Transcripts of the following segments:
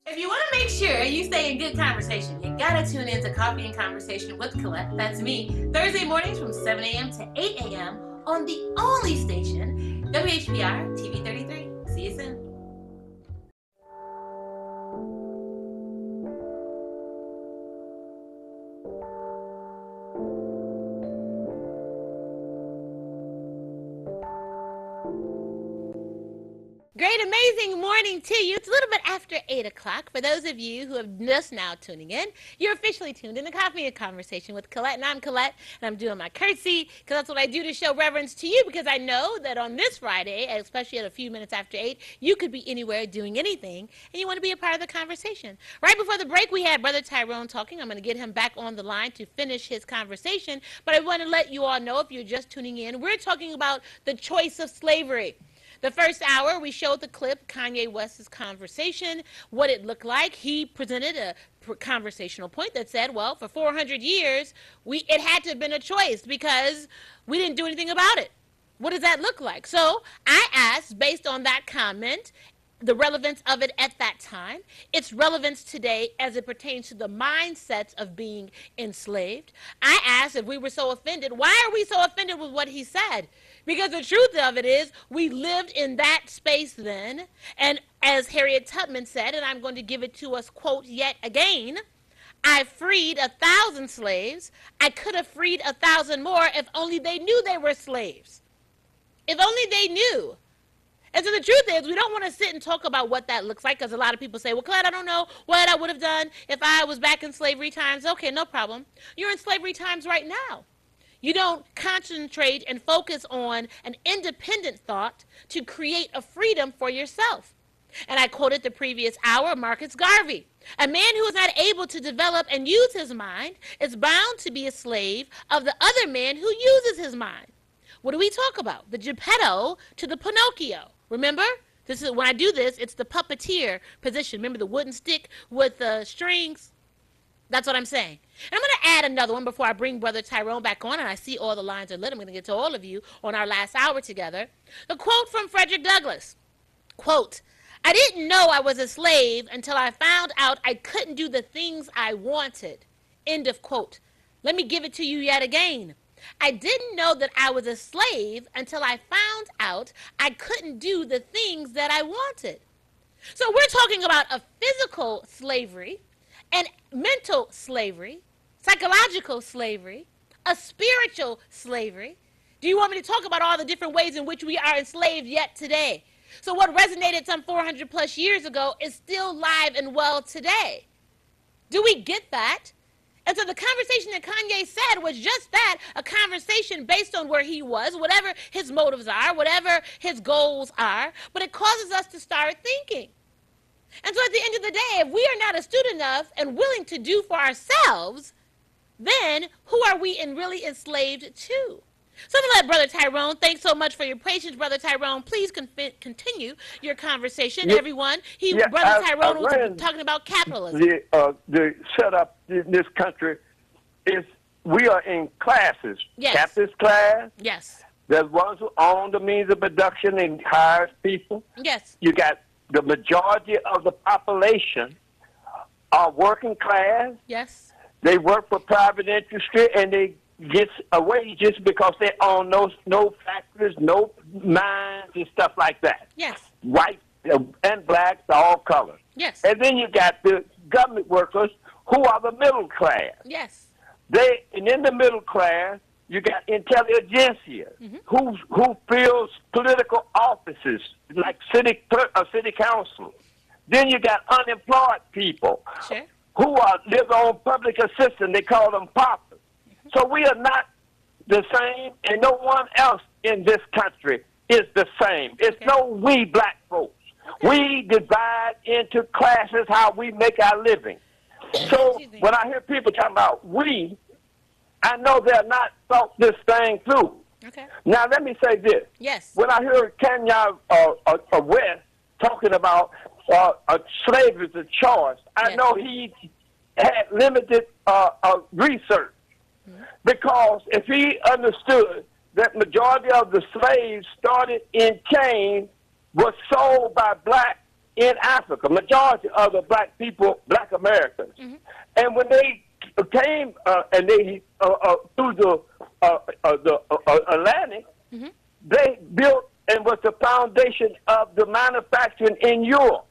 If you want to make sure you stay in good conversation, you gotta tune in to Coffee and Conversation with Collette. That's me. Thursday mornings from 7 a.m. to 8 a.m. on the only station, WHPR TV 33. See you soon. Great, amazing morning to you. It's a little bit after 8 o'clock. For those of you who have just now tuning in, you're officially tuned in to Coffee and Conversation with Collette. And I'm Collette, and I'm doing my curtsy because that's what I do to show reverence to you, because I know that on this Friday, especially at a few minutes after 8, you could be anywhere doing anything, and you want to be a part of the conversation. Right before the break, we had Brother Tyrone talking. I'm going to get him back on the line to finish his conversation, but I want to let you all know, if you're just tuning in, we're talking about the choice of slavery. The first hour, we showed the clip, Kanye West's conversation, what it looked like. He presented a conversational point that said, well, for 400 years, it had to have been a choice because we didn't do anything about it. What does that look like? So I asked, based on that comment, the relevance of it at that time, its relevance today as it pertains to the mindsets of being enslaved. I asked, if we were so offended, why are we so offended with what he said? Because the truth of it is, we lived in that space then, and as Harriet Tubman said, and I'm going to give it to us, quote, yet again, I freed 1,000 slaves. I could have freed 1,000 more if only they knew they were slaves. If only they knew. And so the truth is, we don't want to sit and talk about what that looks like, because a lot of people say, well, Collette, I don't know what I would have done if I was back in slavery times. Okay, no problem. You're in slavery times right now. You don't concentrate and focus on an independent thought to create a freedom for yourself. And I quoted the previous hour, Marcus Garvey. A man who is not able to develop and use his mind is bound to be a slave of the other man who uses his mind. What do we talk about? The Geppetto to the Pinocchio. Remember? This is when I do this, it's the puppeteer position. Remember the wooden stick with the strings? That's what I'm saying. And I'm going to add another one before I bring Brother Tyrone back on, and I see all the lines are lit. I'm going to get to all of you on our last hour together. The quote from Frederick Douglass. Quote, I didn't know I was a slave until I found out I couldn't do the things I wanted. End of quote. Let me give it to you yet again. I didn't know that I was a slave until I found out I couldn't do the things that I wanted. So we're talking about a physical slavery, and mental slavery, psychological slavery, a spiritual slavery. Do you want me to talk about all the different ways in which we are enslaved yet today? So what resonated some 400 plus years ago is still live and well today. Do we get that? And so the conversation that Kanye said was just that, a conversation based on where he was, whatever his motives are, whatever his goals are, but it causes us to start thinking. And so at the end of the day, if we are not astute enough and willing to do for ourselves, then who are we really enslaved to? So I'm going to let Brother Tyrone, thanks so much for your patience, Brother Tyrone. Please continue your conversation, everyone. Brother Tyrone was talking about capitalism. The setup in this country is we are in classes. Yes. Capitalist class. Yes. There's ones who own the means of production and hires people. Yes. You got the majority of the population are working class. Yes. They work for private industry, and they get a wages because they own no factories, no mines, and stuff like that. Yes. White and blacks, all colors. Yes. And then you got the government workers who are the middle class. Yes. And in the middle class, you got intelligentsia, who fills political offices like city council. Then you got unemployed people who live on public assistance. They call them paupers. So we are not the same, and no one else in this country is the same. It's no we black folks. We divide into classes how we make our living. So when I hear people talking about we, I know they're not thought this thing through. Okay. Now, let me say this. Yes. When I hear Kanye West talking about slavery as a choice, I know he had limited research. Because if he understood that majority of the slaves started in chains, was sold by black in Africa, majority of the black people, black Americans. And when they came and they through the Atlantic, they built and was the foundation of the manufacturing in Europe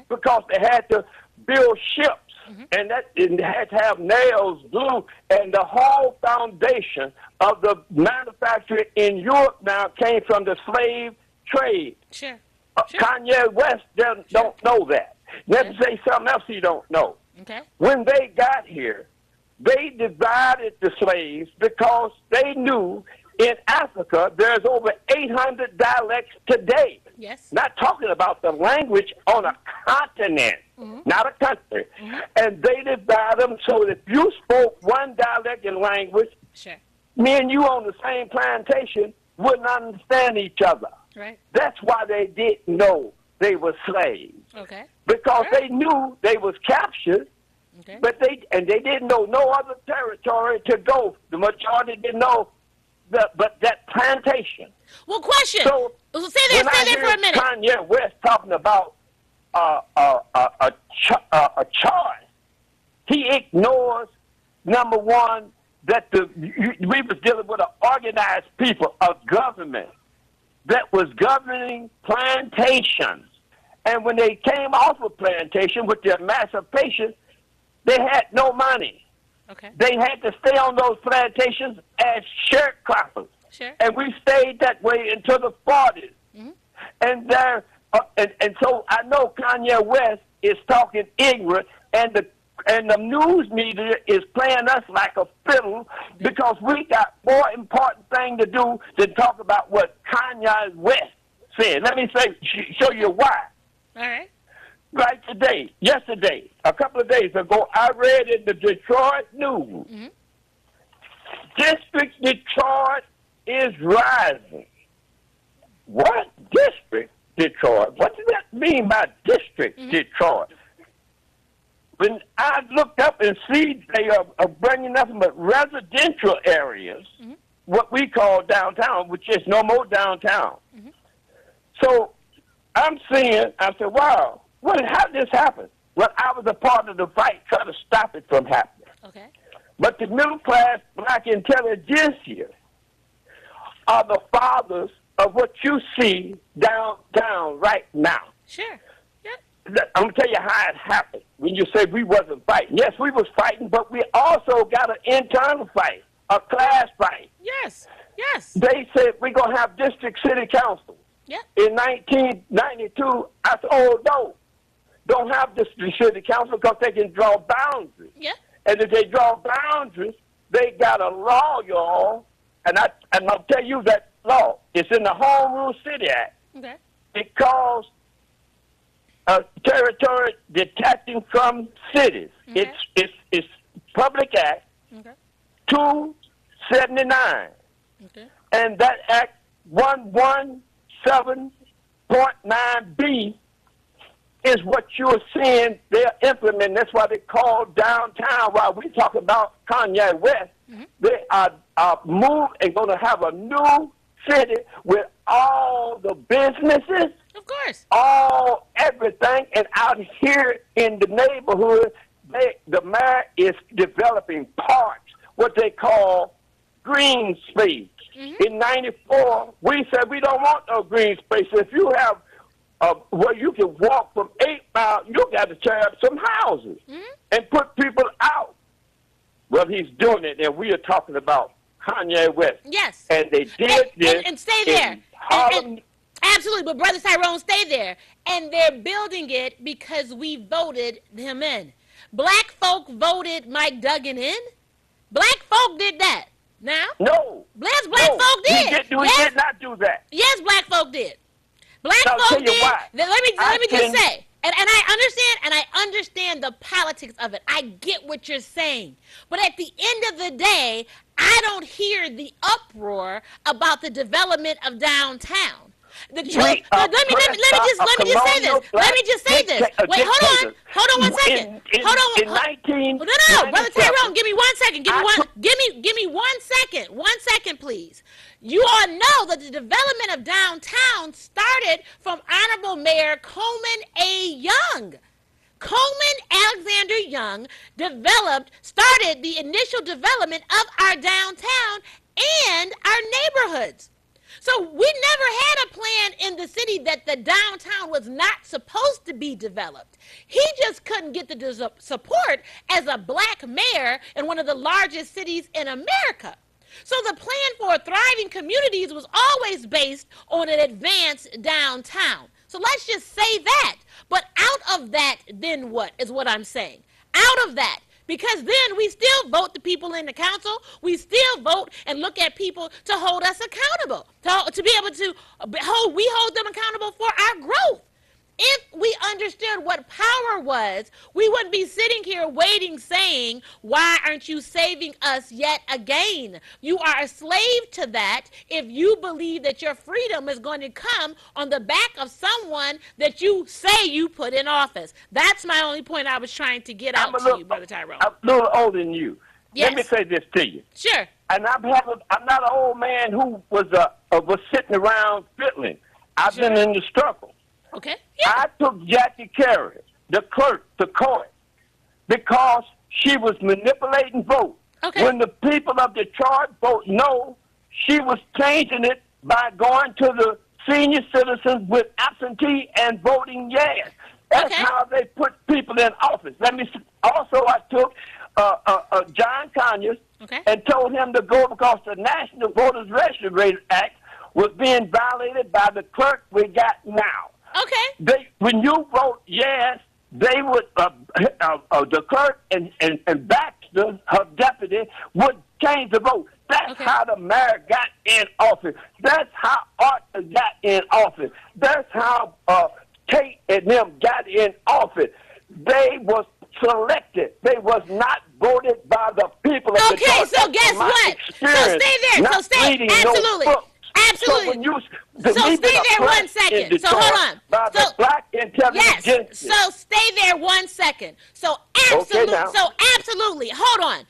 because they had to build ships. And that it had to have nails, glue, and the whole foundation of the manufacturing in Europe now came from the slave trade. Sure. Kanye West don't know that. Let me say something else you don't know. Okay. When they got here, they divided the slaves because they knew in Africa there's over 800 dialects today. Yes. Not talking about the language on a continent, not a country. And they divide them so that if you spoke one dialect and language, sure, me and you on the same plantation wouldn't understand each other. Right. That's why they didn't know they were slaves. Okay. Because they knew they was captured, but they didn't know no other territory to go. The majority didn't know but that plantation. Well, question. So stay there for a minute. Kanye West talking about a choice. He ignores, number one, that we was dealing with an organized people, a government that was governing plantations. And when they came off of plantation with the emancipation, they had no money. Okay. They had to stay on those plantations as sharecroppers. Sure. And we stayed that way until the 40s. And there, and so I know Kanye West is talking ignorant, and the news media is playing us like a fiddle because we got more important thing to do than talk about what Kanye West said. Let me show you why. All right. Right yesterday, a couple of days ago, I read in the Detroit News, District Detroit is rising. What? District Detroit? What does that mean by District Detroit? When I looked up and see they are bringing nothing but residential areas, what we call downtown, which is no more downtown. So I'm seeing, I said, wow, how did this happen? Well, I was a part of the fight trying to stop it from happening. Okay. But the middle class black intelligentsia are the fathers of what you see downtown right now. Sure. I'm going to tell you how it happened. When you say we wasn't fighting. Yes, we was fighting, but we also got an internal fight, a class fight. Yes. They said we're going to have district city council. Yeah. In 1992, I said, oh, no. Don't have district city council because they can draw boundaries. Yeah. And if they draw boundaries, they got a law, y'all. And I'll tell you that law. It's in the Home Rule City Act. Okay. It calls territory detaching from cities. Okay. It's Public Act 279. Okay. And that Act 117.9B is what you're seeing they're implementing. That's why they call downtown. While we talk about Kanye West, they are moved and going to have a new city with all the businesses, of course, everything. And out here in the neighborhood, the mayor is developing parks, what they call green space. In 94, we said we don't want no green space. If you have where you can walk from 8 miles, you got to tear up some houses and put people out. Well, he's doing it, and we are talking about Kanye West. Yes. And they did this. And stay there. Harlem. Absolutely, but Brother Tyrone, stay there. And they're building it because we voted him in. Black folk voted Mike Duggan in. Black folk did that. Now? No. Yes, black folk did. He did not do that. Yes, black folk did. Black I'll folk tell you did. why. Let me just say, and I understand the politics of it. I get what you're saying. But at the end of the day, I don't hear the uproar about the development of downtown. The truth. Let me just say this. Let me just say this. Wait, hold on 1 second. Hold on. In 19. No, Brother Tyrone, give me 1 second. Give me 1 second. 1 second, please. You all know that the development of downtown started from Honorable Mayor Coleman A. Young. Coleman Alexander Young started the initial development of our downtown and our neighborhoods. So we never had a plan in the city that the downtown was not supposed to be developed. He just couldn't get the support as a black mayor in one of the largest cities in America. So the plan for thriving communities was always based on an advanced downtown. So let's just say that. But out of that, then what is what I'm saying? Out of that. Because then we still vote the people in the council. We still vote and look at people to hold us accountable, to be able to hold them accountable for our growth. If we understood what power was, we wouldn't be sitting here waiting saying, why aren't you saving us yet again? You are a slave to that if you believe that your freedom is going to come on the back of someone that you say you put in office. That's my only point I was trying to get out to you, Brother Tyrone. I'm a little older than you. Yes. Let me say this to you. Sure. And I'm not an old man who was sitting around fiddling. I've been in the struggle. Okay. Yeah. I took Jackie Carey, the clerk, to court because she was manipulating votes. Okay. When the people of Detroit vote no, she was changing it by going to the senior citizens with absentee and voting yes. That's how they put people in office. Also, I took John Conyers and told him to go because the National Voters Registration Act was being violated by the clerk we got now. Okay. When you vote yes, they would the clerk and Baxter, her deputy, would change the vote. That's how the mayor got in office. That's how Arthur got in office. That's how Kate and them got in office. They was selected. They was not voted by the people of the Okay, so guess what? So stay there. So stay. Absolutely. Absolutely. So stay there 1 second. So hold on. So black intelligence. Yes. So stay there 1 second. So absolutely. Absolutely. Hold on.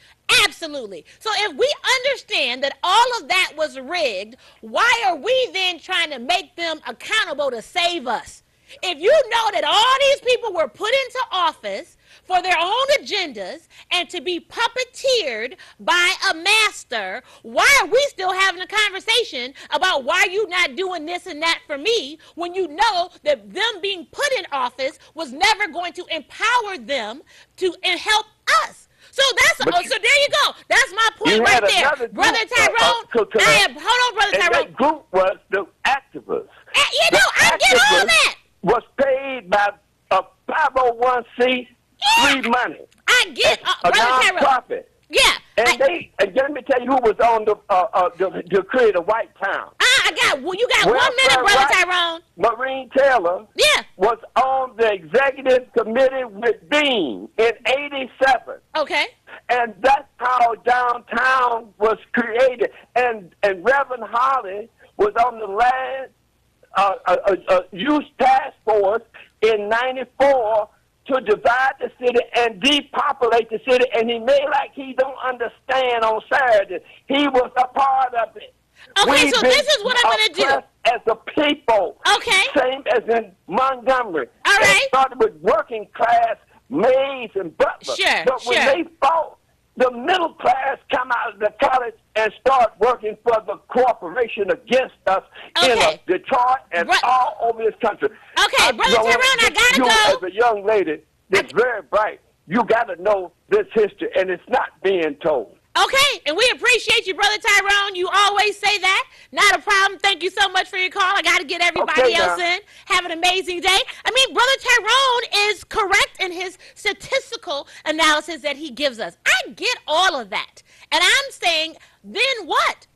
Absolutely. So if we understand that all of that was rigged, why are we then trying to make them accountable to save us? If you know that all these people were put into office for their own agendas and to be puppeteered by a master, why are we still having a conversation about why you not doing this and that for me when you know that them being put in office was never going to empower them to help us? So there you go. That's my point right there. Brother Tyrone, hold on, Brother Tyrone. That group was the activists. I get all that. Was paid by a 501c3 money. I get a nonprofit. Yeah. And let me tell you who was on to create a white town. You got 1 minute, Brother Tyrone. Maureen Taylor was on the executive committee with Bean in 87. Okay. And that's how downtown was created. And Reverend Holly was on the land youth task force in 94 to divide the city and depopulate the city, and he made like he don't understand on Saturday. He was a part of it. Okay, so this is what I'm going to do. As a people. Okay. Same as in Montgomery. All right. It started with working class maids and butlers. Sure, but when they fought, the middle class come out of the college and start working for the corporation against us in Detroit and all over this country. Okay, Brother Tyrone, I gotta go. As a young lady that's very bright, you gotta know this history, and it's not being told. Okay, and we appreciate you, Brother Tyrone. You always say that. Not a problem. Thank you so much for your call. I got to get everybody else in. Have an amazing day. I mean, Brother Tyrone is correct in his statistical analysis that he gives us. I get all of that. And I'm saying, then what?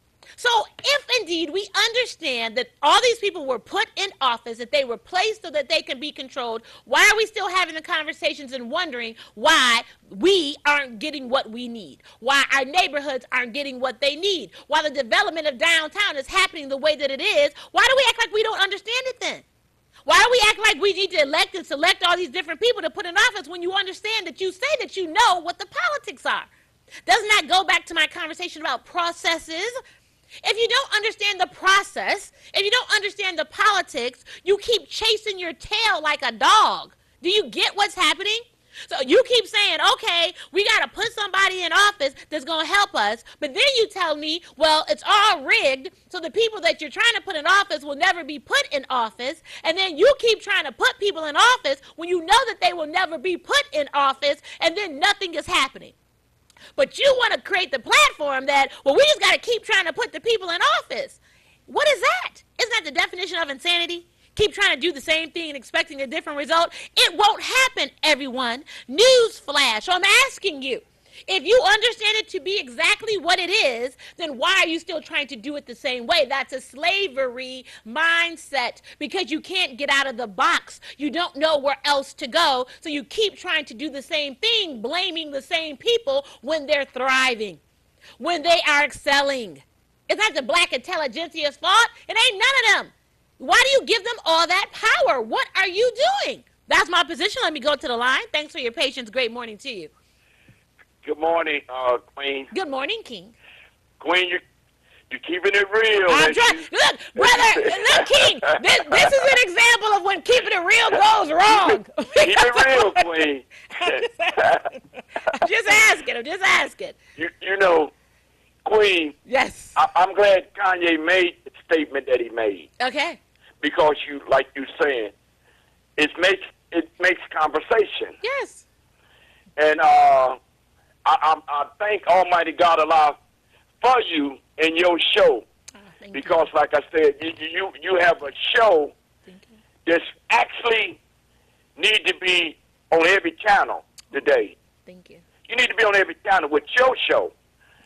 So if indeed we understand that all these people were put in office, that they were placed so that they can be controlled, why are we still having the conversations and wondering why we aren't getting what we need? Why our neighborhoods aren't getting what they need? Why the development of downtown is happening the way that it is? Why do we act like we don't understand it then? Why do we act like we need to elect and select all these different people to put in office when you understand that you say that you know what the politics are? Doesn't that go back to my conversation about processes? If you don't understand the process, if you don't understand the politics, you keep chasing your tail like a dog. Do you get what's happening? So you keep saying, okay, we got to put somebody in office that's going to help us. But then you tell me, well, it's all rigged, so the people that you're trying to put in office will never be put in office. And then you keep trying to put people in office when you know that they will never be put in office, and then nothing is happening. But you want to create the platform that, well, we just got to keep trying to put the people in office. What is that? Isn't that the definition of insanity? Keep trying to do the same thing and expecting a different result? It won't happen, everyone. Newsflash, I'm asking you. If you understand it to be exactly what it is, then why are you still trying to do it the same way? That's a slavery mindset because you can't get out of the box. You don't know where else to go, so you keep trying to do the same thing, blaming the same people when they're thriving, when they are excelling. It's not the black intelligentsia's fault. It ain't none of them. Why do you give them all that power? What are you doing? That's my position. Let me go to the line. Thanks for your patience. Great morning to you. Good morning, Queen. Good morning, King. Queen, you're keeping it real. I'm trying. Look, brother, look, King. This is an example of when keeping it real goes wrong. Keep it real, Queen. I'm just asking. You know, Queen. Yes. I'm glad Kanye made the statement that he made. Okay. Because like you saying, it makes conversation. Yes. And I thank Almighty God alive for you and your show, because, like I said, you have a show that's actually need to be on every channel today. Thank you. You need to be on every channel with your show.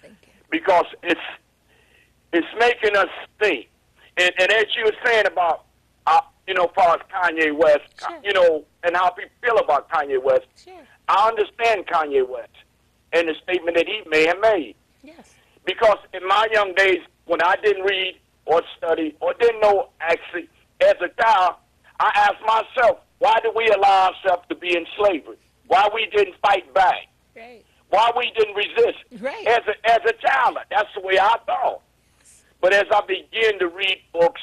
Thank you. Because it's making us think. And as you were saying about, as far as Kanye West, sure. And how people feel about Kanye West, sure. I understand Kanye West and the statement that he may have made. Yes. Because in my young days, when I didn't read or study or didn't know actually, as a child, I asked myself, why did we allow ourselves to be in slavery? Why we didn't fight back? Right. Why we didn't resist? Right. As a child, that's the way I thought. But as I began to read books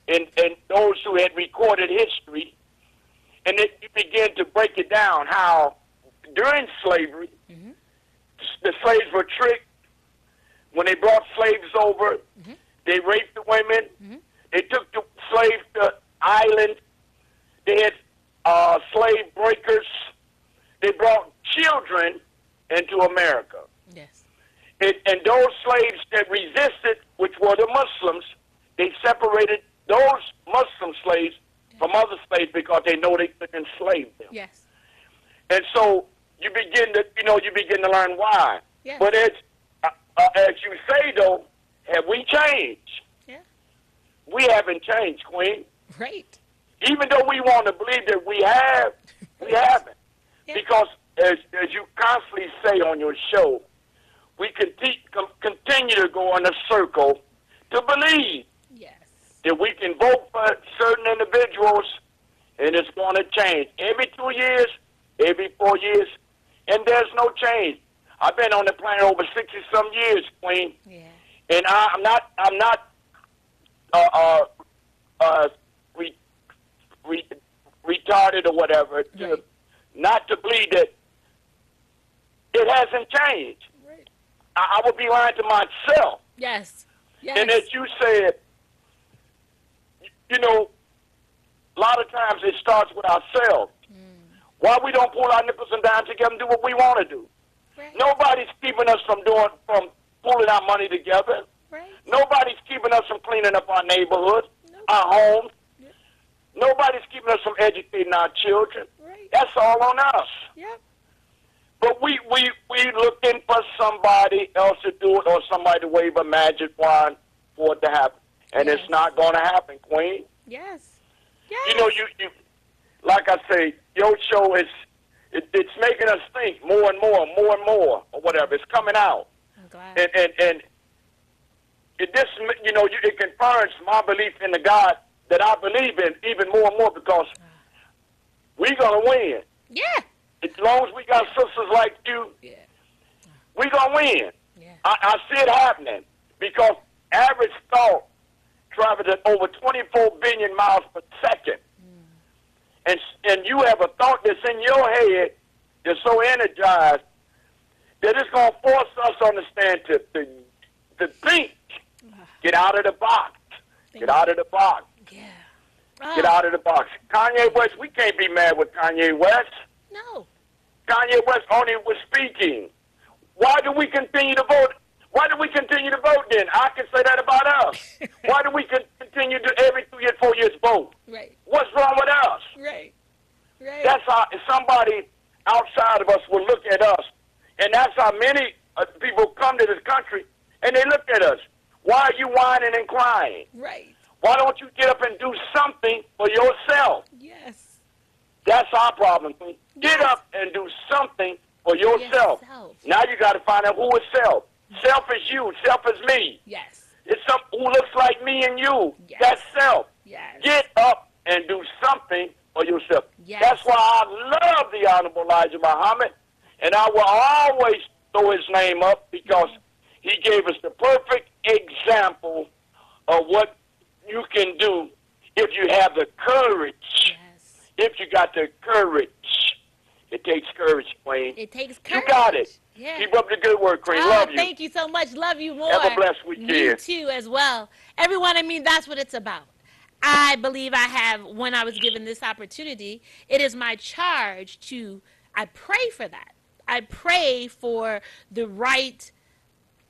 and those who had recorded history, and then you begin to break it down how during slavery, mm-hmm. the slaves were tricked. When they brought slaves over, mm-hmm. they raped the women. Mm-hmm. They took the slaves to island. They had slave breakers. They brought children into America. Yes. And those slaves that resisted, which were the Muslims, they separated those Muslim slaves from other slaves because they know they could enslave them. Yes. And so you begin to learn why. Yes. But as you say, though, have we changed? Yeah. We haven't changed, Queen. Right. Even though we want to believe that we have, we haven't. Yeah. Because as you constantly say on your show, we continue to go in a circle to believe that we can vote for certain individuals and it's going to change every 2 years, every 4 years, and there's no change. I've been on the planet over 60-some years, Queen, and I'm not retarded or whatever, not to believe that it hasn't changed. Right. I would be lying to myself. Yes. Yes. And as you said, a lot of times it starts with ourselves. Why we don't pull our nipples and dimes together and do what we want to do? Right. Nobody's keeping us from pulling our money together. Right. Nobody's keeping us from cleaning up our neighborhood, our homes. Yep. Nobody's keeping us from educating our children. Right. That's all on us. Yep. But we looking for somebody else to do it or somebody to wave a magic wand for it to happen. And Yes. it's not going to happen, Queen. Yes. You know, Yes. you like I say, your show is it's making us think more and more or whatever. It's coming out. I'm glad. And it just, you know, it confirms my belief in the God that I believe in even more and more because we're going to win. Yeah. As long as we got sisters like you, Yeah. we're going to win. Yeah. I see it happening because average thought travels at over 24 billion miles per second. And you have a thought that's in your head that's so energized that it's going to force us to understand to think. Get out of the box. Get out of the box. Yeah. Get out of the box. Kanye West, we can't be mad with Kanye West. No. Kanye West only was speaking. Why do we continue to vote? Why do we continue to vote then? I can say that about us. Why do we continue to every 2 years, 4 years vote? Right. What's wrong with us? Right. Right. That's how somebody outside of us will look at us. And that's how many people come to this country and they look at us. Why are you whining and crying? Right. Why don't you get up and do something for yourself? Yes. That's our problem. Get Yes. up and do something for yourself. Yourself. Now you got to find out who is self. Self is you. Self is me. Yes. It's some who looks like me and you. Yes. That's self. Yes. Get up and do something for yourself. Yes. That's why I love the Honorable Elijah Muhammad, and I will always throw his name up because he gave us the perfect example of what you can do if you have the courage. Yes. If you got the courage. It takes courage, Queen. It takes courage. You got it. Yeah. Keep up the good work, Queen. Oh, Love you. thank you so much. Love you more. Have a blessed weekend. Me too, as well. Everyone, I mean, that's what it's about. I believe I have, when I was given this opportunity, it is my charge I pray for that. I pray for the right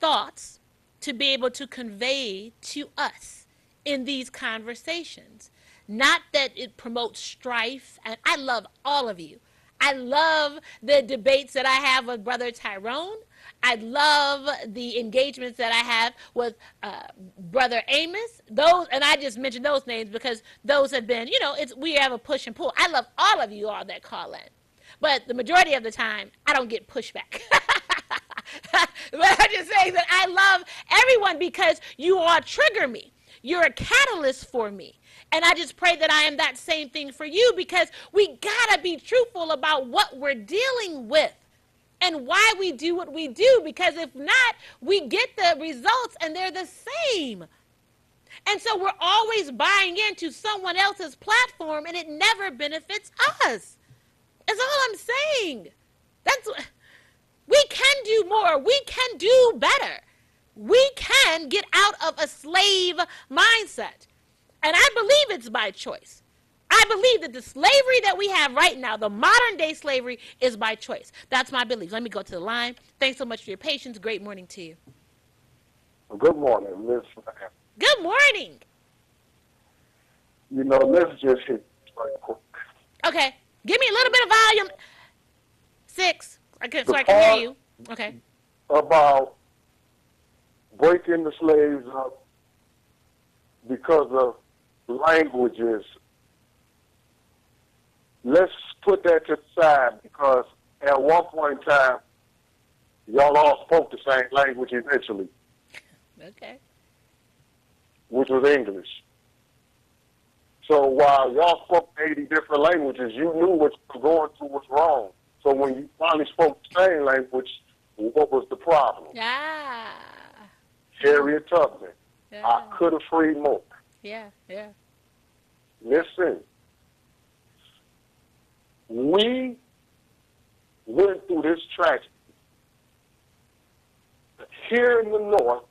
thoughts to be able to convey to us in these conversations. Not that it promotes strife, and I love all of you. I love the debates that I have with Brother Tyrone. I love the engagements that I have with Brother Amos. Those, and I just mentioned those names because those have been, we have a push and pull. I love all of you all that call in. But the majority of the time, I don't get pushback. But I'm just saying that I love everyone because you all trigger me. You're a catalyst for me. And I just pray that I am that same thing for you because we got to be truthful about what we're dealing with and why we do what we do. Because if not, we get the results and they're the same. And so we're always buying into someone else's platform and it never benefits us. That's all I'm saying. We can do more. We can do better. We can get out of a slave mindset. And I believe it's by choice. I believe that the slavery that we have right now, the modern day slavery, is by choice. That's my belief. Let me go to the line. Thanks so much for your patience. Great morning to you. Good morning, Miss. Good morning. Let's just hit right quick. Okay. Give me a little bit of volume. 6. So I can hear you. Okay. About breaking the slaves up because of languages. Let's put that to the side because at one point in time, y'all all spoke the same language eventually, Okay. which was English. So while y'all spoke 80 different languages, you knew what you were going through was wrong. So when you finally spoke the same language, what was the problem? Ah. Harriet Tubman. Yeah. I could have freed more. Yeah. Listen, we went through this tragedy. Here in the North,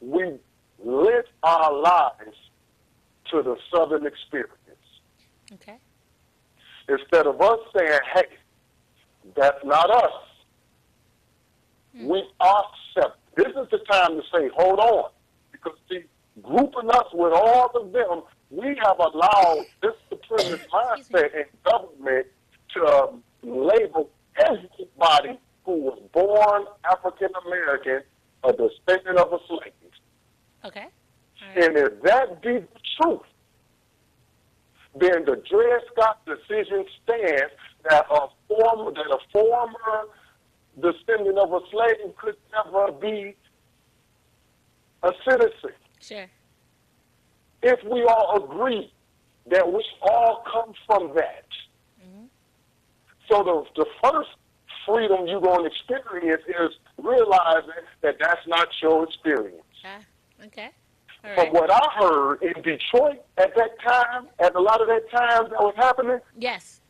we lent our lives to the Southern experience. Okay. Instead of us saying, hey, that's not us. We accept. This is the time to say, hold on. Because, see, grouping us with all of them, we have allowed this supremacist mindset in government to label every African American a descendant of a slave. Okay. All right. And if that be the truth, then the Dred Scott decision stands that a former descendant of a slave could never be a citizen. Sure. If we all agree that we all come from that. Mm-hmm. So the first freedom you're going to experience is realizing that that's not your experience. Okay. All right. From what I heard in Detroit at that time, at a lot of that time that was happening, Yes.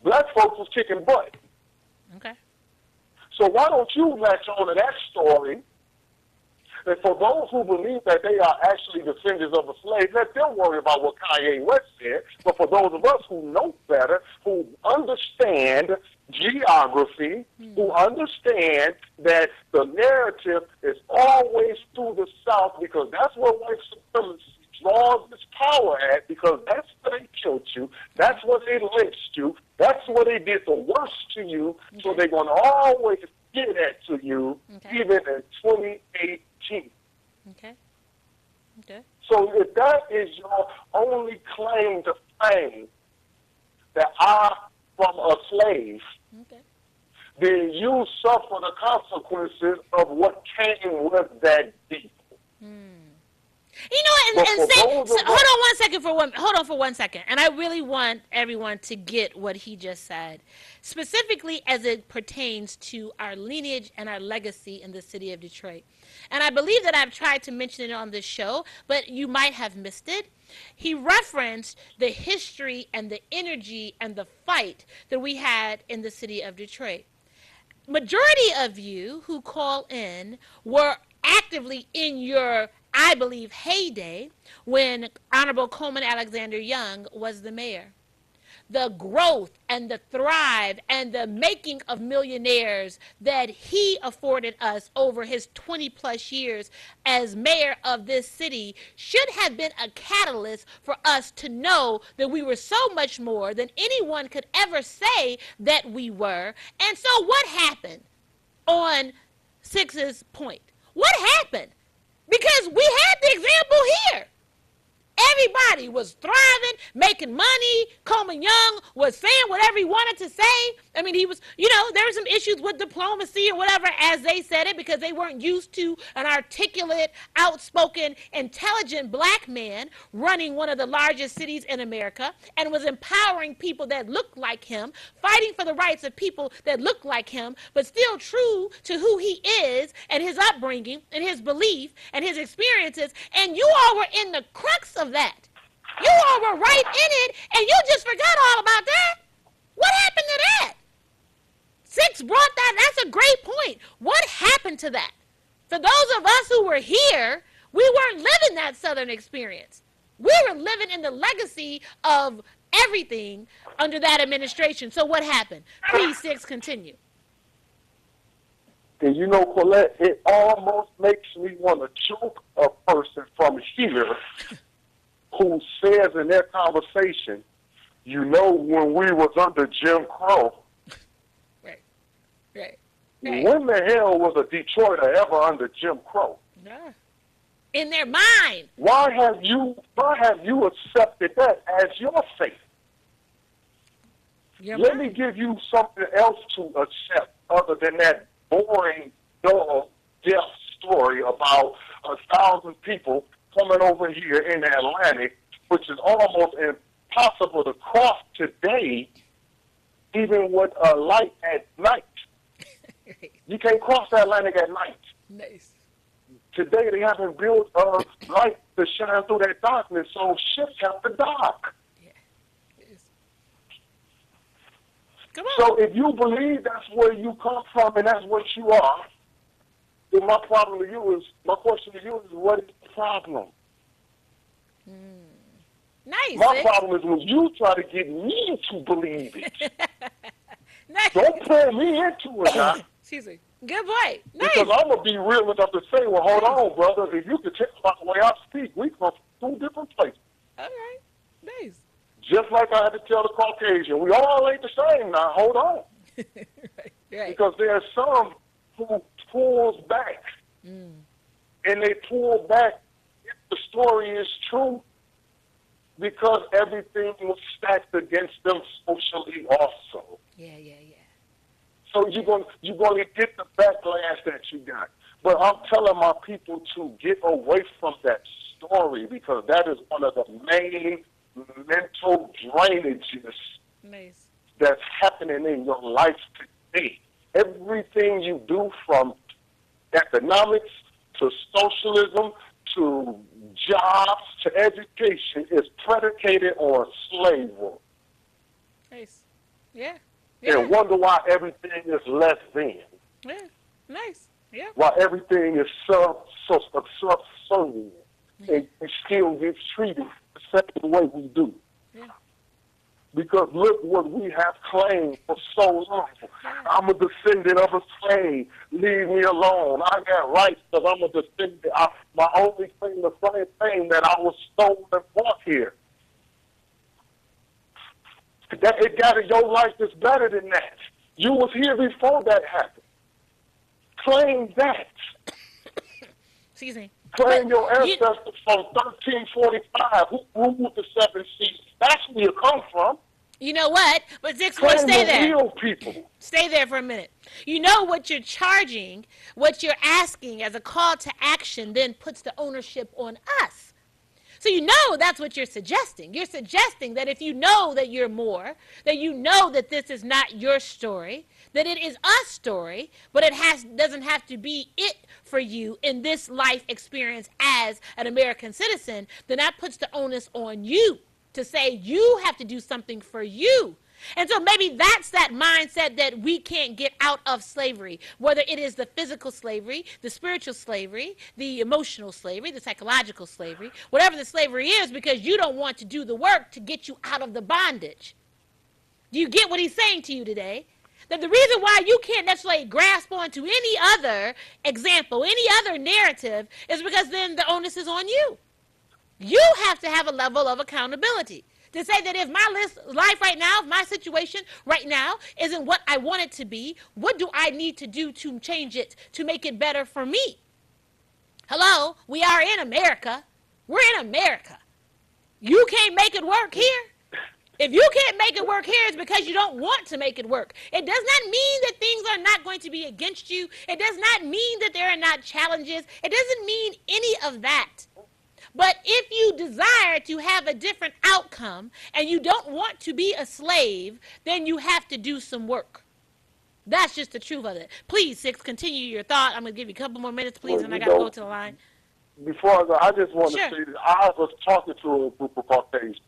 black folks was kicking butt. Okay. So why don't you latch on to that story? And for those who believe that they are actually descendants of a slave, let them worry about what Kanye West said. But for those of us who know better, who understand geography, who understand that the narrative is always through the South, because that's where white supremacy draws its power at, because that's where they killed you, that's where they lynched you, that's where they did the worst to you, so they're going to always get that to you, even in 2018. Okay. Okay. So if that is your only claim to fame, that I'm from a slave, then you suffer the consequences of what came with that deed. You know, and say, hold on for 1 second. And I really want everyone to get what he just said, specifically as it pertains to our lineage and our legacy in the city of Detroit. And I believe that I've tried to mention it on this show, but you might have missed it. He referenced the history and the energy and the fight that we had in the city of Detroit. Majority of you who call in were actively in your, I believe, heyday when Honorable Coleman Alexander Young was the mayor. The growth and the thrive and the making of millionaires that he afforded us over his 20 plus years as mayor of this city should have been a catalyst for us to know that we were so much more than anyone could ever say that we were. And so what happened on Six's point? What happened? Because we had the example here. Everybody was thriving, making money. Coleman Young was saying whatever he wanted to say. I mean, he was, there were some issues with diplomacy and whatever as they said it, because they weren't used to an articulate, outspoken, intelligent black man running one of the largest cities in America and was empowering people that looked like him, fighting for the rights of people that looked like him, but still true to who he is and his upbringing and his belief and his experiences. And you all were in the crux of that. You all were right in it, and you just forgot all about that. What happened to that? Six brought that. That's a great point. What happened to that? For those of us who were here, we weren't living that Southern experience. We were living in the legacy of everything under that administration. So what happened? Please, Six, continue. And Collette, it almost makes me want to choke a person from here who says in their conversation, when we was under Jim Crow, Right. When the hell was a Detroiter ever under Jim Crow? Yeah. In their mind. Why have you accepted that as your fate? Let me give you something else to accept other than that boring, dull, death story about 1,000 people coming over here in the Atlantic, which is almost impossible to cross today, even with a light at night. You can't cross the Atlantic at night. Nice. Today they haven't built a light to shine through that darkness, so ships have to dock. Yeah. It is. Come on. So if you believe that's where you come from and that's what you are, then my question to you is, what is the problem? Nice. My problem is when you try to get me to believe it. Nice. Don't pull me into it now. Excuse me. Good boy. Nice. Because I'm going to be real enough to say, well, hold on, brother. If you could tell about the way I speak, we come from 2 different places. All right. Nice. Just like I had to tell the Caucasian, we all ain't the same now. Hold on. Right. Because there are some who pulls back. And they pull back if the story is true because everything was stacked against them socially also. Yeah. So you're going to get the backlash that you got. But I'm telling my people to get away from that story because that is one of the main mental drainages that's happening in your life today. Everything you do from economics to socialism to jobs to education is predicated on slavery. Nice. Yeah. And wonder why everything is less than. Yeah. Nice. Yeah. Why everything is subservient. And we still get treated the same way we do. Yeah. Because look what we have claimed for so long. I'm a descendant of a slave. Leave me alone. I got rights because I'm a descendant. My only claim, the same thing that I was stolen and brought here. Your life is better than that. You was here before that happened. Claim that. Excuse me. Claim your ancestors from 1345 who ruled the 7 seas. That's where you come from. You know what? But Zix, stay there. Real people. Stay there for a minute. You know what you're charging, what you're asking as a call to action then puts the ownership on us. So you know that's what you're suggesting. You're suggesting that if you know that you're more, that you know that this is not your story, that it is a story, but it doesn't have to be it for you in this life experience as an American citizen, then that puts the onus on you to say you have to do something for you. And so maybe that's that mindset that we can't get out of slavery, whether it is the physical slavery, the spiritual slavery, the emotional slavery, the psychological slavery, whatever the slavery is, because you don't want to do the work to get you out of the bondage. Do you get what he's saying to you today? That the reason why you can't necessarily grasp onto any other example, any other narrative, is because then the onus is on you. You have to have a level of accountability. To say that if my life right now, if my situation right now isn't what I want it to be, what do I need to do to change it, to make it better for me? Hello, we are in America. We're in America. You can't make it work here. If you can't make it work here, it's because you don't want to make it work. It does not mean that things are not going to be against you. It does not mean that there are not challenges. It doesn't mean any of that. But if you desire to have a different outcome and you don't want to be a slave, then you have to do some work. That's just the truth of it. Please, Six, continue your thought. I'm going to give you a couple more minutes, please, and I got to go to the line. Before I go, I just want to say that I was talking to a group of Caucasians.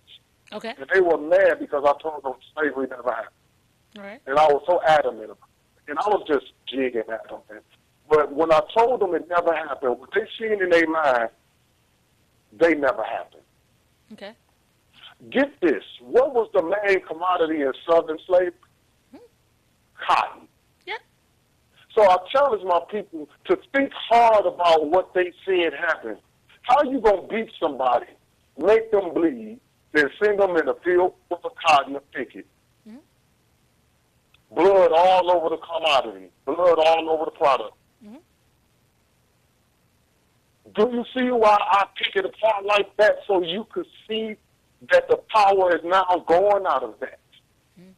Okay. And they were mad because I told them slavery never happened. All right. And I was so adamant about it. And I was just jigging at them. But when I told them it never happened, what they seen in their mind, they never happened. Okay. Get this. What was the main commodity in Southern slavery? Cotton. Yep. So I challenge my people to think hard about what they said happened. How are you going to beat somebody, make them bleed, then send them in a field with a cotton to pick it? Mm-hmm. Blood all over the commodity. Blood all over the product. Mm-hmm. Do you see why I pick it apart like that so you could see that the power is now going out of that? Mm-hmm.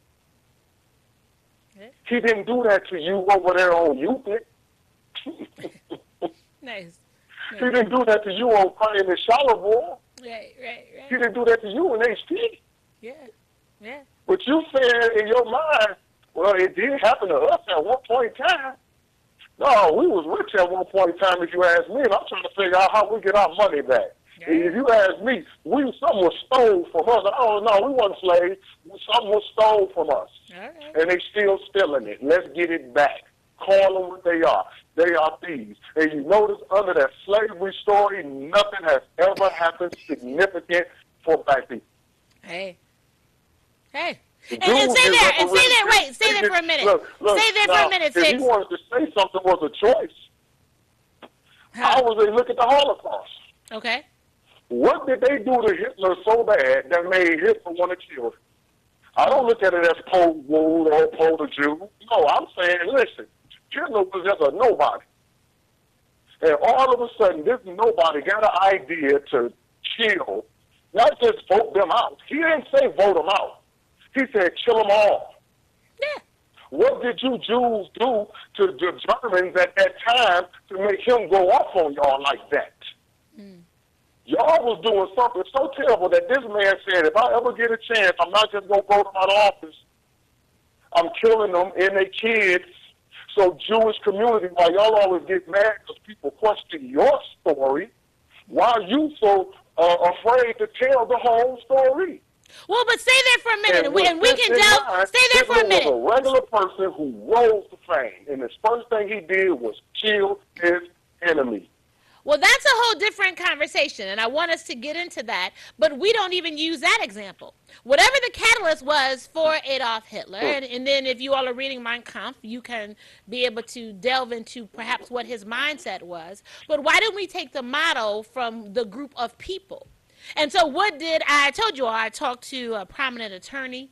Yeah. He didn't do that to you over there on Euclid. Nice. He didn't do that to you on Praying in Charlottesville. Right. He didn't do that to you in HP. Yeah. But you said in your mind, well, it did happen to us at one point in time. No, we was rich at one point in time, if you ask me, and I'm trying to figure out how we get our money back. Yeah. If you ask me, something was stolen from us. Oh, no, we wasn't slaves. Something was stolen from us. Right. And they still stealing it. Let's get it back. Call them what they are. They are thieves. And you notice under that slavery story, nothing has ever happened significant for black people. Hey. And stay there for a minute. Look, stay there for a minute, Six. If he wanted to say something was a choice, how was they look at the Holocaust? Okay. What did they do to Hitler so bad that made Hitler want to kill him? I don't look at it as Pole Wool or Pole the Jew. No, I'm saying, listen, Hitler was just a nobody. And all of a sudden, this nobody got an idea to chill, not just vote them out. He didn't say vote them out. He said kill them all. Yeah. What did you Jews do to the Germans at that time to make him go off on y'all like that? Y'all was doing something so terrible that this man said, if I ever get a chance, I'm not just going to go to my office. I'm killing them and their kids. So Jewish community, why y'all always get mad because people question your story, why are you so afraid to tell the whole story? Well, but stay there for a minute, and we can delve. Stay there for a minute. He was a regular person who rose to fame, and his first thing he did was kill his enemy. Well, that's a whole different conversation, and I want us to get into that, but we don't even use that example. Whatever the catalyst was for Adolf Hitler, and then if you all are reading Mein Kampf, you can be able to delve into perhaps what his mindset was. But why don't we take the model from the group of people? And so what did I told you all, I talked to a prominent attorney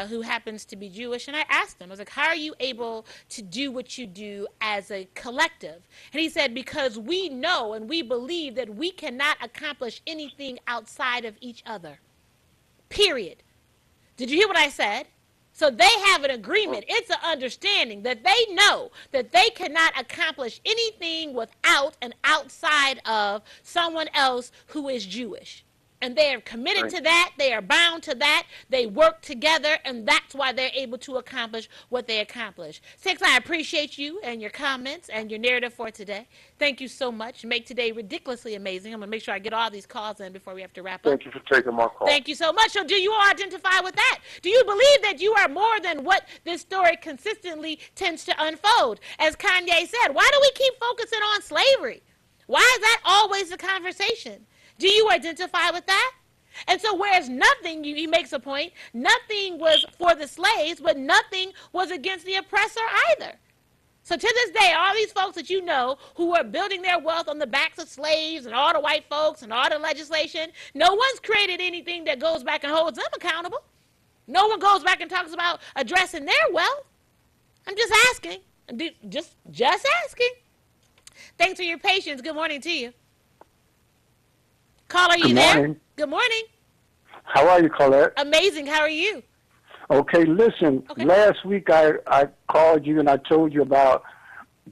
who happens to be Jewish, and I asked him, I was like, how are you able to do what you do as a collective? And he said, because we know and we believe that we cannot accomplish anything outside of each other. Period. Did you hear what I said? So they have an agreement. It's an understanding that they know that they cannot accomplish anything without and outside of someone else who is Jewish. And they are committed to that. They are bound to that. They work together, and that's why they're able to accomplish what they accomplish. Six, I appreciate you and your comments and your narrative for today. Thank you so much. Make today ridiculously amazing. I'm going to make sure I get all these calls in before we have to wrap up. Thank you for taking my call. Thank you so much. So do you all identify with that? Do you believe that you are more than what this story consistently tends to unfold? As Kanye said, why do we keep focusing on slavery? Why is that always the conversation? Do you identify with that? And so whereas nothing, he makes a point, nothing was for the slaves, but nothing was against the oppressor either. So to this day, all these folks that you know who are building their wealth on the backs of slaves and all the white folks and all the legislation, no one's created anything that goes back and holds them accountable. No one goes back and talks about addressing their wealth. I'm just asking. Just asking. Thanks for your patience. Good morning to you. Caller, you there? Good morning. How are you, Collette? Amazing. How are you? Okay, listen. Okay. Last week I called you and I told you about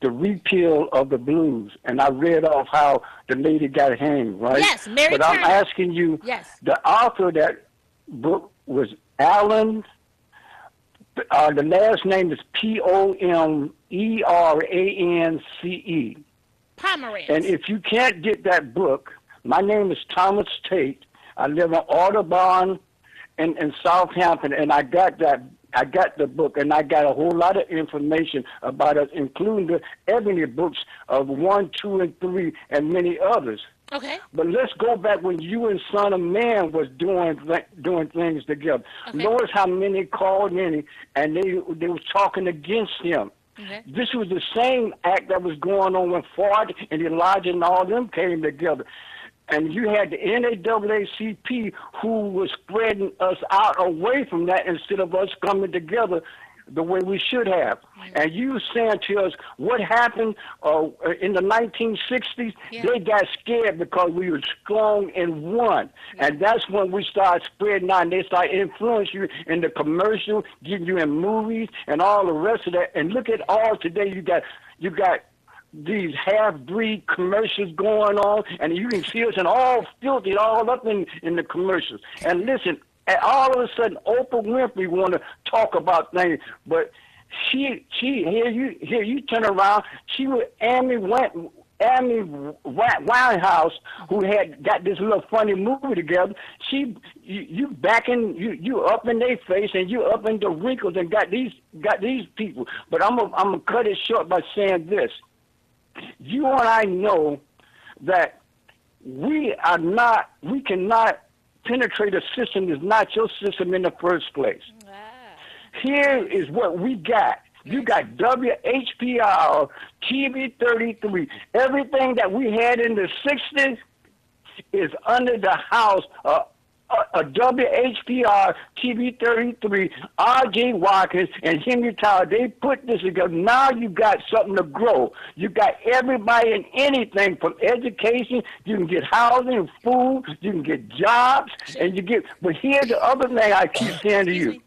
the repeal of the blues, and I read off how the lady got hanged, right? Yes, Mary But Turner. I'm asking you, yes, the author of that book was Alan. The last name is Pomerance. Pomerance. And if you can't get that book, my name is Thomas Tate. I live in Audubon in Southampton, and I got the book, and I got a whole lot of information about it, including the Ebony books of 1, 2, and 3, and many others. Okay. But let's go back when you and Son of Man was doing things together. Okay. Notice how many called in, and they was talking against him. Okay. This was the same act that was going on when Ford and Elijah and all them came together. And you had the NAACP who was spreading us out away from that instead of us coming together the way we should have. Mm-hmm. And you saying to us, what happened in the 1960s? Yeah. They got scared because we were strong and one. Yeah. And that's when we started spreading out, and they started influencing you in the commercial, getting you in movies and all the rest of that. And look at all today, you got these half-breed commercials going on, and you can see us in all filthy, all up in the commercials. And listen, all of a sudden, Oprah Winfrey want to talk about things, but she here you turn around. She was Amy Winehouse, who had got this little funny movie together. You up in their face, and you up in the wrinkles, and got these people. But I'm gonna cut it short by saying this. You and I know that we cannot penetrate a system that's not your system in the first place. Wow. Here is what we got. You got WHPR, TV 33. Everything that we had in the 60s is under the house WHPR TV 33, R.J. Watkins, and Henry Tyler, they put this together. Now you got something to grow. You got everybody in anything from education. You can get housing, food. You can get jobs, and you get. But here's the other thing I keep saying to you.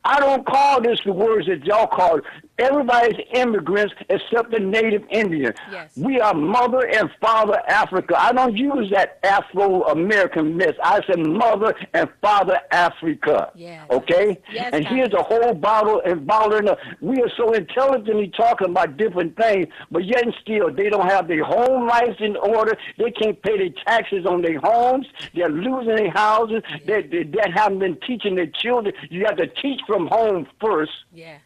I don't call this the words that y'all call it. Everybody's immigrants except the native Indian. Yes. We are mother and father Africa. I don't use that Afro-American myth. I said mother and father Africa. Yes. Okay? Yes, and here's a whole bottle and bottle enough. We are so intelligently talking about different things, but yet and still they don't have their home rights in order. They can't pay their taxes on their homes. They're losing their houses. Yeah. They haven't been teaching their children. You have to teach from home first. Yeah.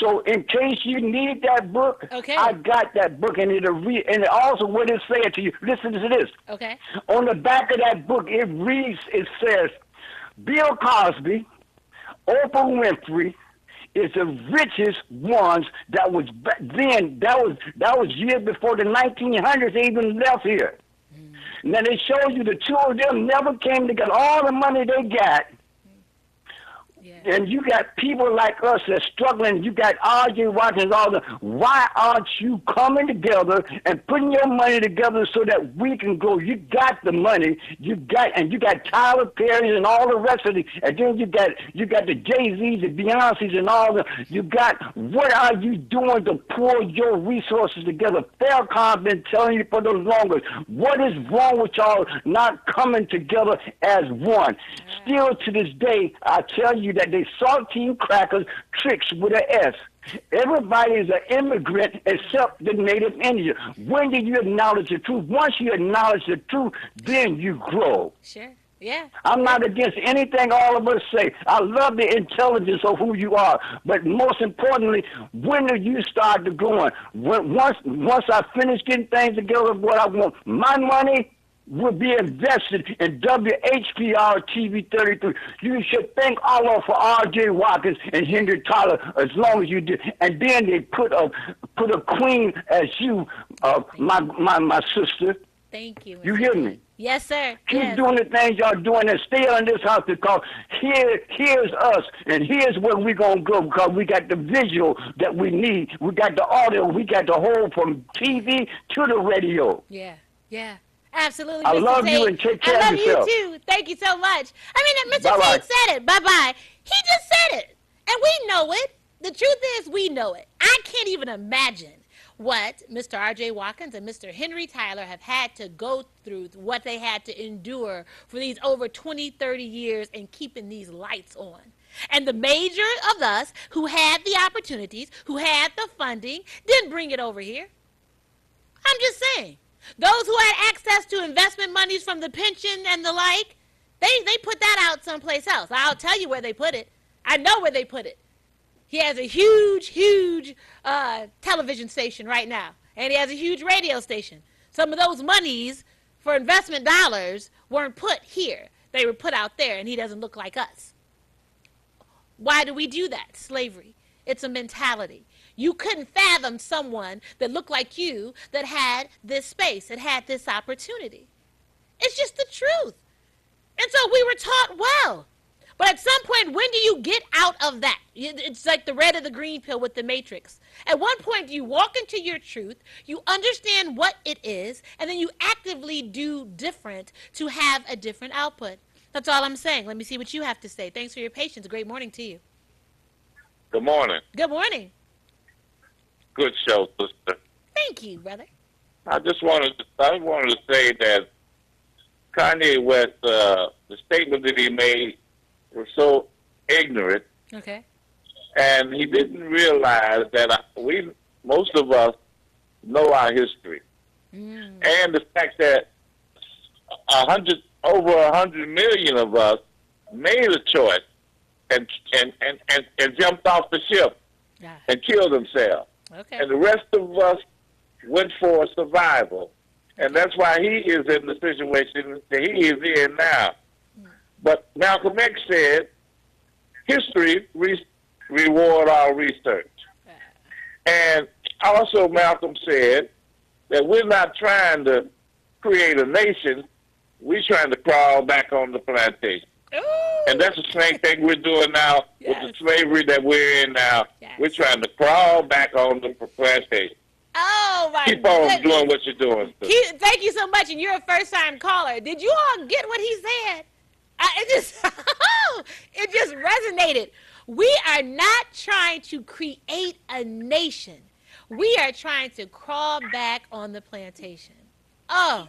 So in case you need that book, okay. I got that book, and and also what it says to you. Listen to this. Okay. On the back of that book, it reads. It says, "Bill Cosby, Oprah Winfrey is the richest ones that was back then. That was years before the 1900s they even left here. Now they show you the two of them never came to get all the money they got." Yeah. And you got people like us that's struggling. You got R.J. Watkins, all the. Why aren't you coming together and putting your money together so that we can go? You got the money. You got Tyler Perry and all the rest of it. And then you got the Jay-Z's and Beyonce's and all the. You got. What are you doing to pour your resources together? Farrakhan been telling you for the longest. What is wrong with y'all not coming together as one? Still to this day, I tell you that they saltine crackers tricks with an S. Everybody is an immigrant except the native Indian. When do you acknowledge the truth? Once you acknowledge the truth, then you grow. Sure. Yeah. I'm not against anything all of us say. I love the intelligence of who you are. But most importantly, when do you start to growing? Once I finish getting things together, what I want, my money will be invested in WHPR TV 33. You should thank Allah for R.J. Watkins and Henry Tyler as long as you did. And then they put a queen as you, my sister. Thank you. You hear me? Yes, sir. Keep doing the things y'all doing and stay in this house because here's us and here's where we're going to go because we got the visual that we need. We got the audio. We got the whole from TV to the radio. Yeah. Yeah. Absolutely. I Mr. love Tate. you and take care of yourself. I love you too. Thank you so much. I mean, Mr. Bye-bye. Tate said it. Bye-bye. He just said it. And we know it. The truth is we know it. I can't even imagine what Mr. R.J. Watkins and Mr. Henry Tyler have had to go through, what they had to endure for these over 20, 30 years in keeping these lights on. And the major of us who had the opportunities, who had the funding, didn't bring it over here. I'm just saying. Those who had access to investment monies from the pension and the like, they put that out someplace else. I'll tell you where they put it. I know where they put it. He has a huge, huge television station right now, and he has a huge radio station. Some of those monies for investment dollars weren't put here. They were put out there, and he doesn't look like us. Why do we do that? Slavery. It's a mentality. You couldn't fathom someone that looked like you that had this space, that had this opportunity. It's just the truth. And so we were taught well. But at some point, when do you get out of that? It's like the red or the green pill with the Matrix. At one point, you walk into your truth, you understand what it is, and then you actively do different to have a different output. That's all I'm saying. Let me see what you have to say. Thanks for your patience. Great morning to you. Good morning. Good morning. Good show, sister. Thank you, brother. I wanted to say that Kanye West, the statement that he made was so ignorant. Okay. And he didn't realize that most of us know our history. And the fact that over 100 million of us made a choice and jumped off the ship and killed themselves. Okay. And the rest of us went for survival. And that's why he is in the situation that he is in now. But Malcolm X said, history reward our research. And also Malcolm said that we're not trying to create a nation. we trying to crawl back on the plantation. Ooh. And that's the same thing we're doing now with the slavery that we're in now. Yes. We're trying to crawl back on the plantation. Oh, my Keep on goodness. doing what you're doing. Thank you so much, and you're a first-time caller. Did you all get what he said? It just resonated. We are not trying to create a nation. We are trying to crawl back on the plantation. Oh,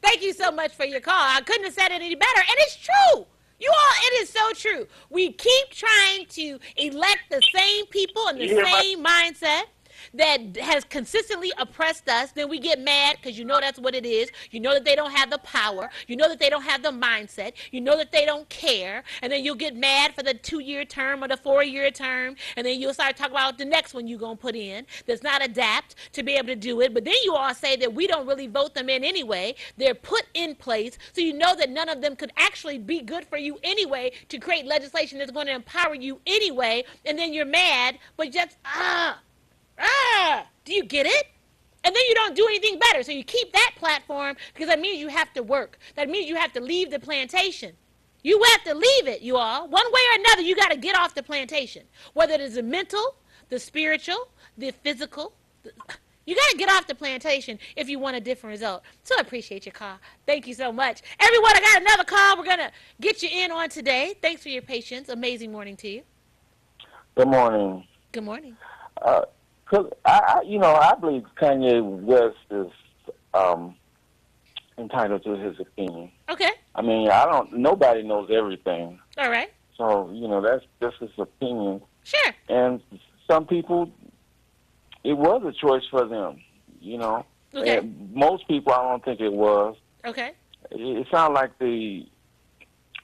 thank you so much for your call. I couldn't have said it any better, and it's true. You all, it is so true. We keep trying to elect the same people and the same mindset that has consistently oppressed us. Then we get mad because you know that's what it is. You know that they don't have the power. You know that they don't have the mindset. You know that they don't care. And then you'll get mad for the 2-year term or the 4-year term. And then you'll start talking about the next one you're going to put in that's not adapt to be able to do it. But then you all say that we don't really vote them in anyway. They're put in place. So you know that none of them could actually be good for you anyway to create legislation that's going to empower you anyway. And then you're mad, but just, do you get it? And then you don't do anything better. So you keep that platform because that means you have to work. That means you have to leave the plantation. You have to leave it, you all. One way or another, you got to get off the plantation. Whether it is the mental, the spiritual, the physical. You got to get off the plantation if you want a different result. So I appreciate your call. Thank you so much. Everyone, I got another call. We're going to get you in on today. Thanks for your patience. Amazing morning to you. Good morning. Good morning. Cause I believe Kanye West is entitled to his opinion. Okay. I mean, nobody knows everything. All right. So, that's just his opinion. Sure. And some people, it was a choice for them, Okay. And most people, I don't think it was. Okay. It sounded like the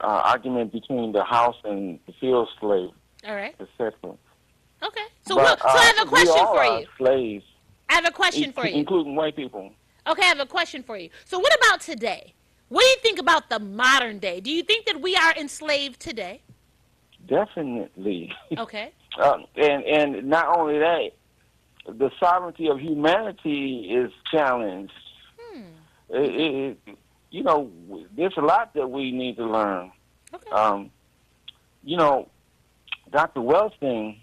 argument between the house and the field slave. All right. etc. Okay. So I have a question for you. Slaves. I have a question for you. Including white people. Okay, I have a question for you. So what about today? What do you think about the modern day? Do you think that we are enslaved today? Definitely. Okay. And not only that, the sovereignty of humanity is challenged. There's a lot that we need to learn. Okay. Dr. Wellsting,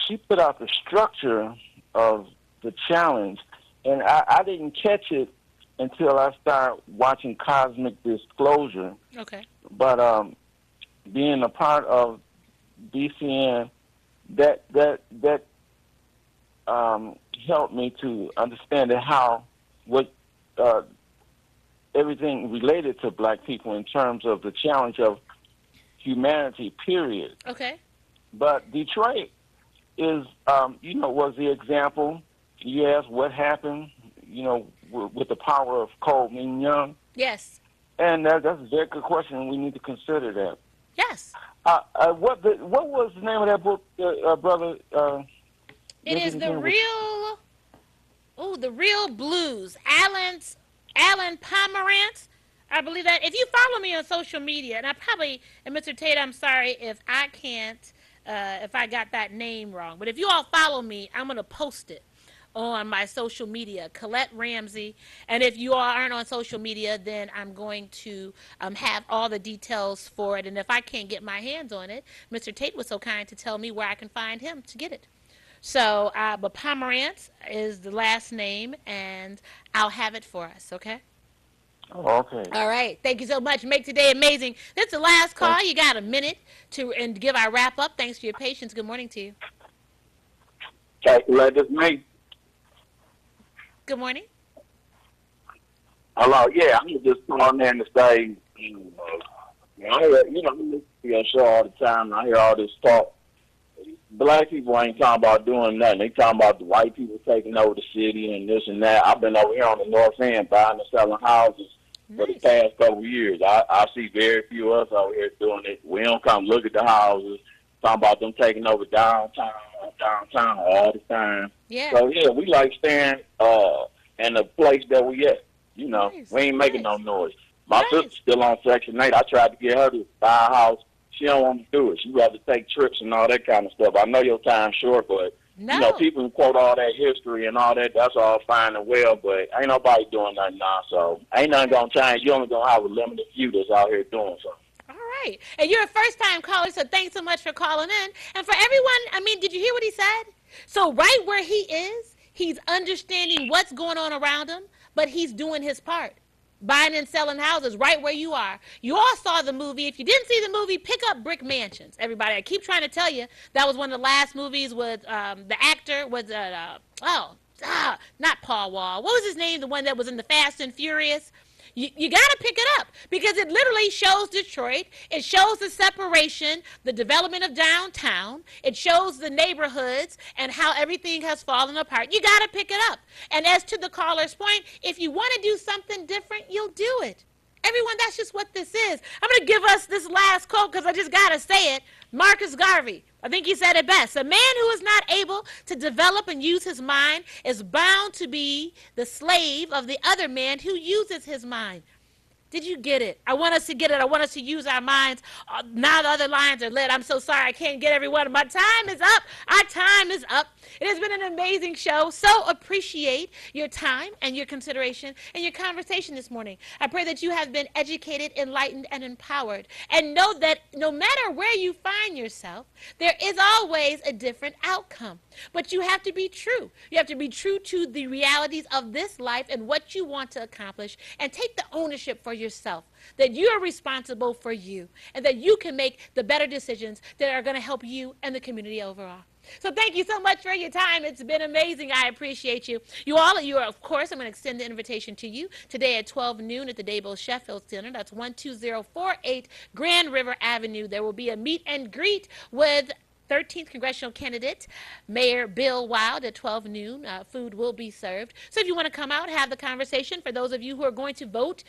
she put out the structure of the challenge, and I didn't catch it until I started watching Cosmic Disclosure. Okay. But being a part of BCN, that helped me to understand everything related to black people in terms of the challenge of humanity, period. Okay. But Detroit is, was the example. You asked what happened, with the power of Cole Min Young. Yes. And that's a very good question. We need to consider that. Yes. What was the name of that book, brother? It is the Real Blues. Alan Pomerantz. I believe that. If you follow me on social media, and Mr. Tate, I'm sorry if I can't, if I got that name wrong. But if you all follow me, I'm going to post it on my social media, Collette Ramsey. And if you all aren't on social media, then I'm going to have all the details for it. And if I can't get my hands on it, Mr. Tate was so kind to tell me where I can find him to get it. So, but Pomerantz is the last name, and I'll have it for us, okay? Oh, okay. All right. Thank you so much. Make today amazing. That's the last call. You got a minute to give our wrap up. Thanks for your patience. Good morning to you. Calculate this me. Good morning. Hello. Yeah, I'm just calling in to say, I listen to your show all the time. And I hear all this talk. Black people ain't talking about doing nothing. They talking about the white people taking over the city and this and that. I've been over here on the north end buying and selling houses for the past couple of years. I see very few of us over here doing it. We don't come look at the houses. Talking about them taking over downtown all the time. Yeah. So, yeah, we like staying in the place that we at. Nice. We ain't making no noise. My sister's still on Section 8. I tried to get her to buy a house. She don't want to do it. She rather take trips and all that kind of stuff. I know your time's short, but No. people quote all that history and all that. That's all fine and well, but ain't nobody doing nothing now. So ain't nothing gonna change. You only gonna have a limited few that's out here doing something. All right. And you're a first time caller, so thanks so much for calling in. And for everyone, I mean, did you hear what he said? So, right where he is, he's understanding what's going on around him, but he's doing his part. Buying and selling houses right where you are. You all saw the movie. If you didn't see the movie, pick up Brick Mansions. Everybody, I keep trying to tell you that was one of the last movies with the actor was not Paul Wall. What was his name? The one that was in the Fast and Furious. You got to pick it up because it literally shows Detroit. It shows the separation, the development of downtown. It shows the neighborhoods and how everything has fallen apart. You got to pick it up. And as to the caller's point, if you want to do something different, you'll do it. Everyone, that's just what this is. I'm going to give us this last quote because I just got to say it. Marcus Garvey, I think he said it best. A man who is not able to develop and use his mind is bound to be the slave of the other man who uses his mind. Did you get it? I want us to get it. I want us to use our minds. Now the other lines are lit. I'm so sorry I can't get everyone. My time is up. Our time is up. It has been an amazing show. So appreciate your time and your consideration and your conversation this morning. I pray that you have been educated, enlightened, and empowered. And know that no matter where you find yourself, there is always a different outcome. But you have to be true. You have to be true to the realities of this life and what you want to accomplish and take the ownership for yourself, that you are responsible for you and that you can make the better decisions that are going to help you and the community overall. So thank you so much for your time. It's been amazing. I appreciate you. You are, of course, I'm going to extend the invitation to you today at 12 noon at the Dabo Sheffield Center. That's 12048 Grand River Avenue. There will be a meet and greet with 13th congressional candidate Mayor Bill Wild at 12 noon. Food will be served. So if you want to come out, have the conversation. For those of you who are going to vote,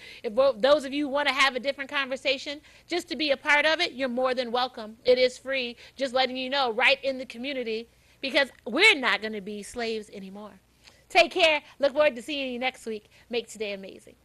those of you who want to have a different conversation, just to be a part of it, you're more than welcome. It is free. Just letting you know, right in the community, because we're not going to be slaves anymore. Take care. Look forward to seeing you next week. Make today amazing.